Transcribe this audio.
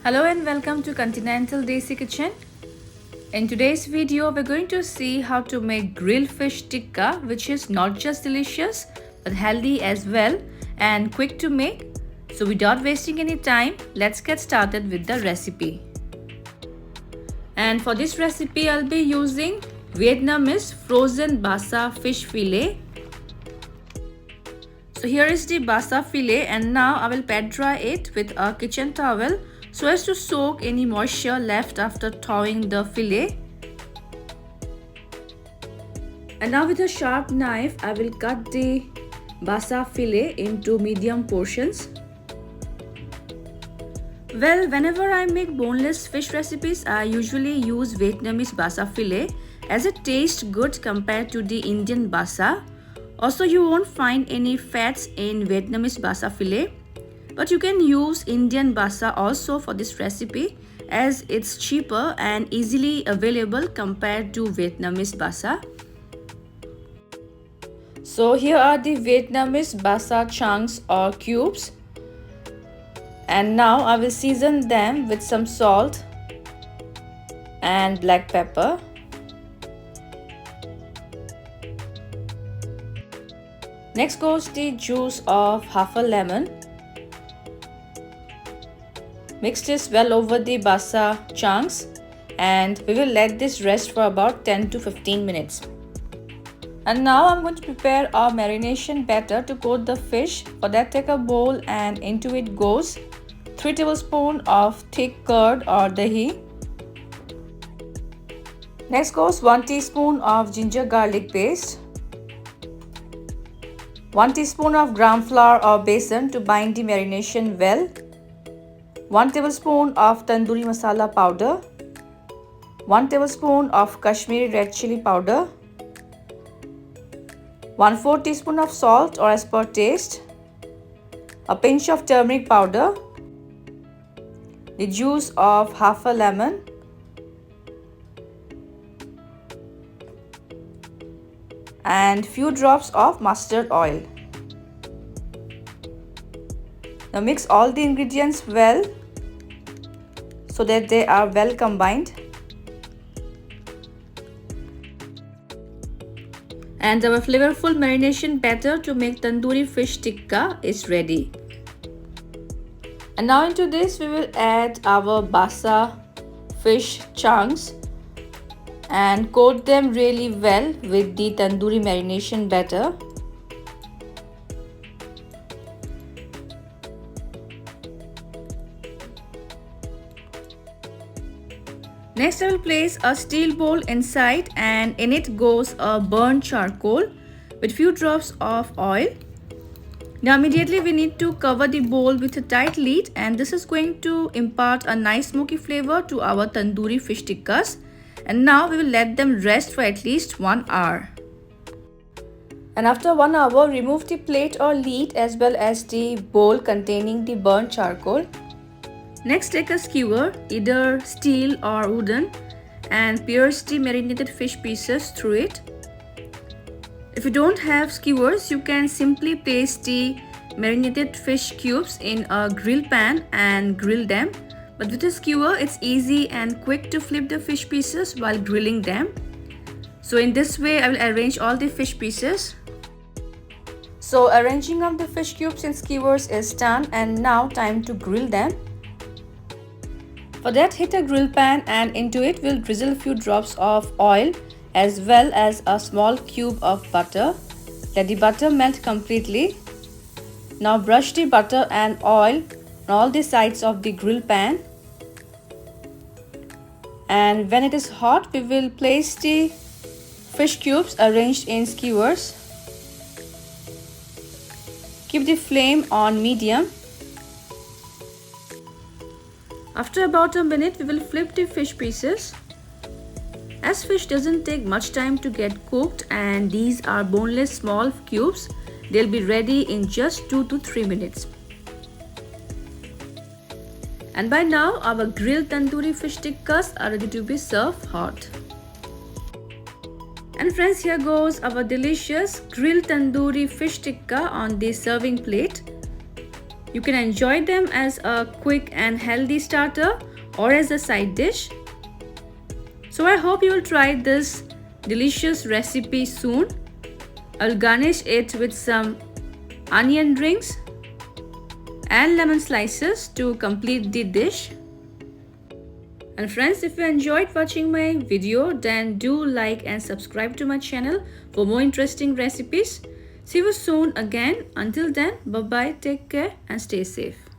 Hello and welcome to Continental Desi Kitchen. In today's video, we're going to see how to make grilled fish tikka, which is not just delicious but healthy as well and quick to make. So without wasting any time, let's get started with the recipe. And for this recipe, I'll be using Vietnamese Frozen Basa Fish fillet. So here is the basa fillet, and now I will pat dry it with a kitchen towel so as to soak any moisture left after thawing the fillet. And now with a sharp knife, I will cut the basa fillet into medium portions. Well, whenever I make boneless fish recipes, I usually use Vietnamese basa fillet as it tastes good compared to the Indian basa. Also, you won't find any fats in Vietnamese basa fillet, but you can use Indian basa also for this recipe as it's cheaper and easily available compared to Vietnamese basa. So here are the Vietnamese basa chunks or cubes, and now I will season them with some salt and black pepper. Next goes the juice of half a lemon. Mix this well over the basa chunks and we will let this rest for about 10 to 15 minutes. And now I'm going to prepare our marination batter to coat the fish. For that, take a bowl and into it goes 3 tablespoons of thick curd or dahi. Next goes 1 teaspoon of ginger garlic paste. 1 teaspoon of gram flour or besan to bind the marination well. 1 tablespoon of tandoori masala powder. 1 tablespoon of Kashmiri red chilli powder. 1/4 teaspoon of salt or as per taste. A pinch of turmeric powder. The juice of half a lemon. And few drops of mustard oil. Now mix all the ingredients well so that they are well combined. And our flavorful marination batter to make tandoori fish tikka is ready. And now into this we will add our basa fish chunks and coat them really well with the tandoori marination batter. Next, I will place a steel bowl inside and in it goes a burnt charcoal with few drops of oil. Now immediately we need to cover the bowl with a tight lid, and this is going to impart a nice smoky flavor to our tandoori fish tikkas. And now we will let them rest for at least 1 hour. And after 1 hour, remove the plate or lid as well as the bowl containing the burnt charcoal. Next, take a skewer, either steel or wooden, and pierce the marinated fish pieces through it. If you don't have skewers, you can simply place the marinated fish cubes in a grill pan and grill them. But with a skewer, it's easy and quick to flip the fish pieces while grilling them. So in this way, I will arrange all the fish pieces. So arranging of the fish cubes in skewers is done, and now time to grill them. For that, hit a grill pan and into it we'll drizzle a few drops of oil as well as a small cube of butter. Let the butter melt completely. Now brush the butter and oil on all the sides of the grill pan. And when it is hot, we will place the fish cubes arranged in skewers. Keep the flame on medium. After about a minute, we will flip the fish pieces. As fish doesn't take much time to get cooked and these are boneless small cubes, they'll be ready in just 2 to 3 minutes. And by now, our grilled tandoori fish tikkas are ready to be served hot. And friends, here goes our delicious grilled tandoori fish tikka on the serving plate. You can enjoy them as a quick and healthy starter or as a side dish. So I hope you will try this delicious recipe soon. I'll garnish it with some onion rings and lemon slices to complete the dish. And friends, if you enjoyed watching my video, then do like and subscribe to my channel for more interesting recipes. See you soon again. Until then, bye bye, take care and stay safe.